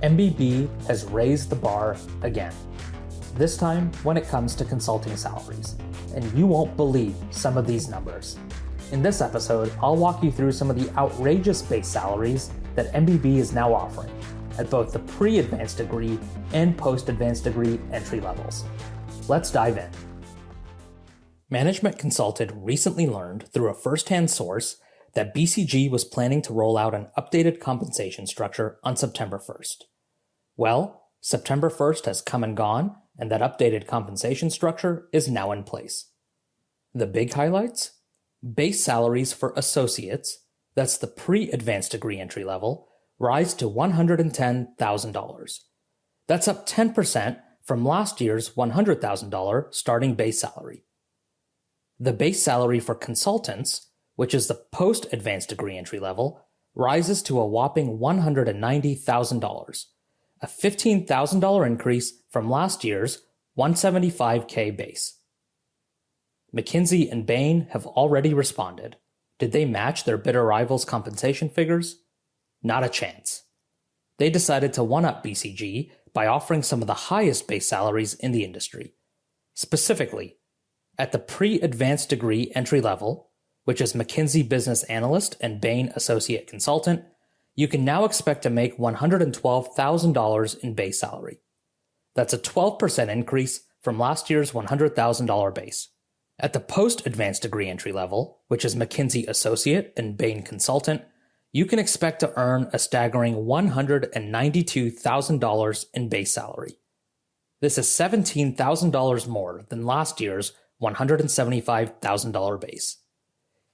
MBB has raised the bar again, this time when it comes to consulting salaries, and you won't believe some of these numbers. In this episode, I'll walk you through some of the outrageous base salaries that MBB is now offering at both the pre-advanced degree and post-advanced degree entry levels. Let's dive in. Management Consulted recently learned through a first-hand source that BCG was planning to roll out an updated compensation structure on September 1st. Well, September 1st has come and gone, and that updated compensation structure is now in place. The big highlights? Base salaries for associates, that's the pre-advanced degree entry level, rise to $110,000. That's up 10% from last year's $100,000 starting base salary. The base salary for consultants, which is the post-advanced degree entry level, rises to a whopping $190,000, a $15,000 increase from last year's $175K base. McKinsey and Bain have already responded. Did they match their bitter rivals' compensation figures? Not a chance. They decided to one-up BCG by offering some of the highest base salaries in the industry. Specifically, at the pre-advanced degree entry level, which is McKinsey Business Analyst and Bain Associate Consultant, you can now expect to make $112,000 in base salary. That's a 12% increase from last year's $100,000 base. At the post-advanced degree entry level, which is McKinsey Associate and Bain Consultant, you can expect to earn a staggering $192,000 in base salary. This is $17,000 more than last year's $175,000 base.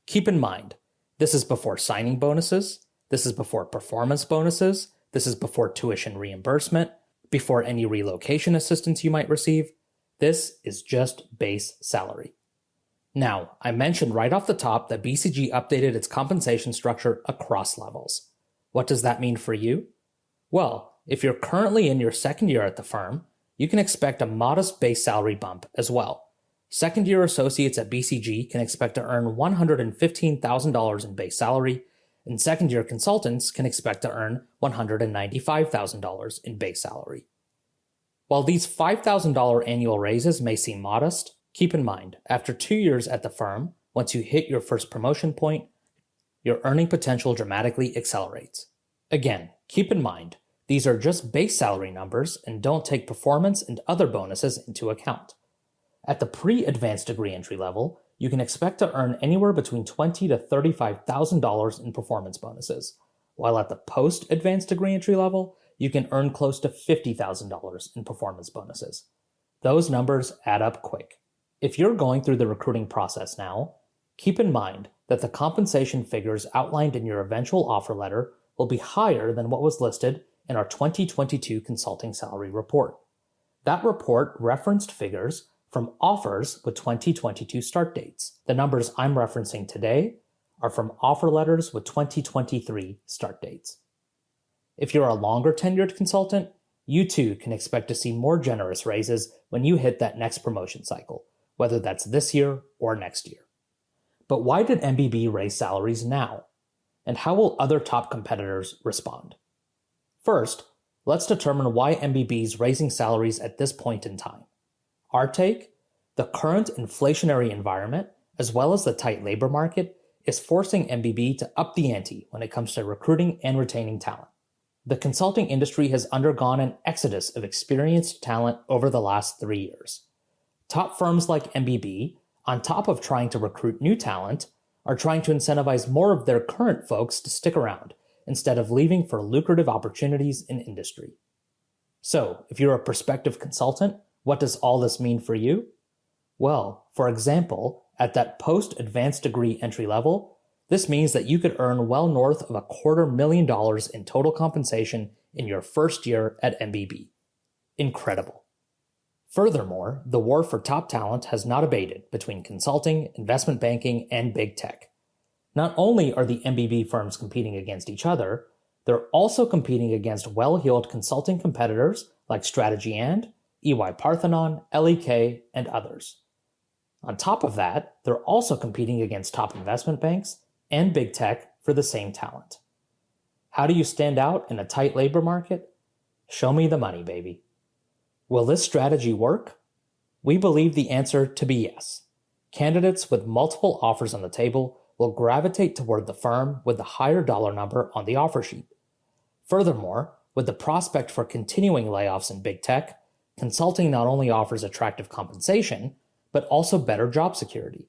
Keep in mind, this is before signing bonuses, this is before performance bonuses, this is before tuition reimbursement, before any relocation assistance you might receive. This is just base salary. Now, I mentioned right off the top that BCG updated its compensation structure across levels. What does that mean for you? Well, if you're currently in your second year at the firm, you can expect a modest base salary bump as well. Second-year associates at BCG can expect to earn $115,000 in base salary, and second-year consultants can expect to earn $195,000 in base salary. While these $5,000 annual raises may seem modest, keep in mind, after 2 years at the firm, once you hit your first promotion point, your earning potential dramatically accelerates. Again, keep in mind, these are just base salary numbers and don't take performance and other bonuses into account. At the pre-advanced degree entry level, you can expect to earn anywhere between $20,000 to $35,000 in performance bonuses, while at the post-advanced degree entry level, you can earn close to $50,000 in performance bonuses. Those numbers add up quick. If you're going through the recruiting process now, keep in mind that the compensation figures outlined in your eventual offer letter will be higher than what was listed in our 2022 consulting salary report. That report referenced figures from offers with 2022 start dates. The numbers I'm referencing today are from offer letters with 2023 start dates. If you're a longer tenured consultant, you too can expect to see more generous raises when you hit that next promotion cycle, whether that's this year or next year. But why did MBB raise salaries now? And how will other top competitors respond? First, let's determine why MBB is raising salaries at this point in time. Our take? The current inflationary environment, as well as the tight labor market, is forcing MBB to up the ante when it comes to recruiting and retaining talent. The consulting industry has undergone an exodus of experienced talent over the last 3 years. Top firms like MBB, on top of trying to recruit new talent, are trying to incentivize more of their current folks to stick around instead of leaving for lucrative opportunities in industry. So, if you're a prospective consultant, what does all this mean for you? Well, for example, at that post-advanced degree entry level, this means that you could earn well north of $250,000 in total compensation in your first year at MBB. Incredible. Furthermore, the war for top talent has not abated between consulting, investment banking, and big tech. Not only are the MBB firms competing against each other, they're also competing against well-heeled consulting competitors like Strategy and EY Parthenon, LEK, and others. On top of that, they're also competing against top investment banks and big tech for the same talent. How do you stand out in a tight labor market? Show me the money, baby. Will this strategy work? We believe the answer to be yes. Candidates with multiple offers on the table will gravitate toward the firm with the higher dollar number on the offer sheet. Furthermore, with the prospect for continuing layoffs in big tech, consulting not only offers attractive compensation, but also better job security.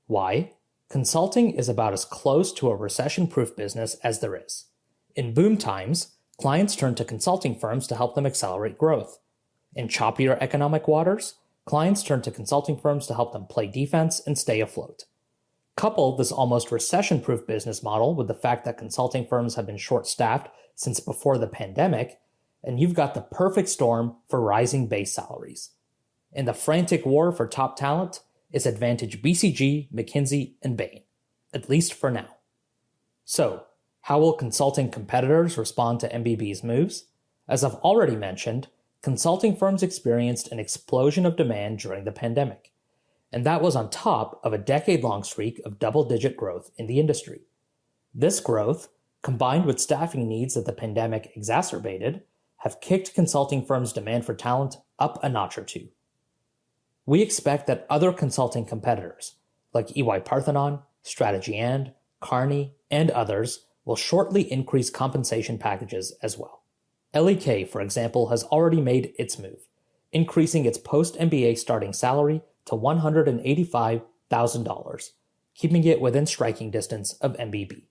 Why? Consulting is about as close to a recession-proof business as there is. In boom times, clients turn to consulting firms to help them accelerate growth. In choppier economic waters, clients turn to consulting firms to help them play defense and stay afloat. Couple this almost recession-proof business model with the fact that consulting firms have been short-staffed since before the pandemic, and you've got the perfect storm for rising base salaries. In the frantic war for top talent, it's advantage BCG, McKinsey, and Bain, at least for now. So, how will consulting competitors respond to MBB's moves? As I've already mentioned, consulting firms experienced an explosion of demand during the pandemic, and that was on top of a decade-long streak of double-digit growth in the industry. This growth, combined with staffing needs that the pandemic exacerbated, have kicked consulting firms' demand for talent up a notch or two. We expect that other consulting competitors, like EY Parthenon, Strategy and, Kearney, and others, will shortly increase compensation packages as well. LEK, for example, has already made its move, increasing its post-MBA starting salary to $185,000, keeping it within striking distance of MBB.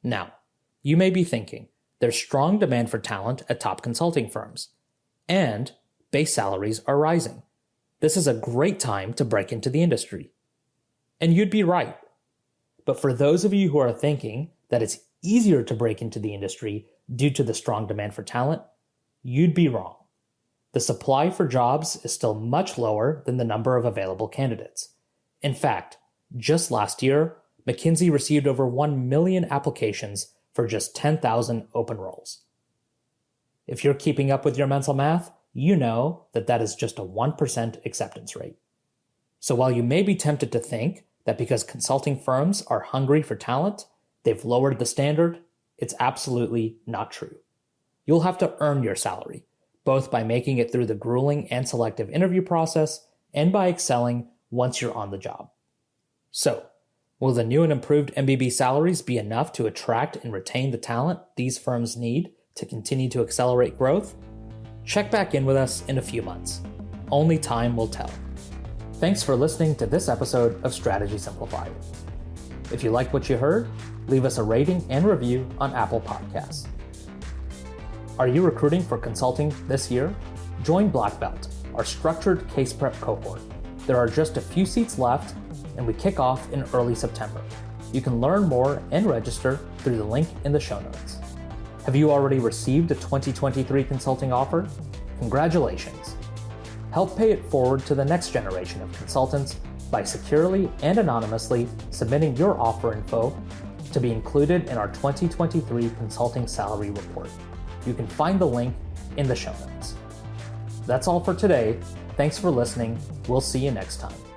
Now, you may be thinking, there's strong demand for talent at top consulting firms, and base salaries are rising. This is a great time to break into the industry. And you'd be right. But for those of you who are thinking that it's easier to break into the industry due to the strong demand for talent, you'd be wrong. The supply for jobs is still much lower than the number of available candidates. In fact, just last year, McKinsey received over 1 million applications for just 10,000 open roles. If you're keeping up with your mental math, you know that that is just a 1% acceptance rate. So while you may be tempted to think that because consulting firms are hungry for talent, they've lowered the standard, it's absolutely not true. You'll have to earn your salary, both by making it through the grueling and selective interview process and by excelling once you're on the job. So, will the new and improved MBB salaries be enough to attract and retain the talent these firms need to continue to accelerate growth? Check back in with us in a few months. Only time will tell. Thanks for listening to this episode of Strategy Simplified. If you liked what you heard, leave us a rating and review on Apple Podcasts. Are you recruiting for consulting this year? Join Black Belt, our structured case prep cohort. There are just a few seats left, and we kick off in early September. You can learn more and register through the link in the show notes. Have you already received a 2023 consulting offer? Congratulations! Help pay it forward to the next generation of consultants by securely and anonymously submitting your offer info to be included in our 2023 Consulting Salary Report. You can find the link in the show notes. That's all for today. Thanks for listening. We'll see you next time.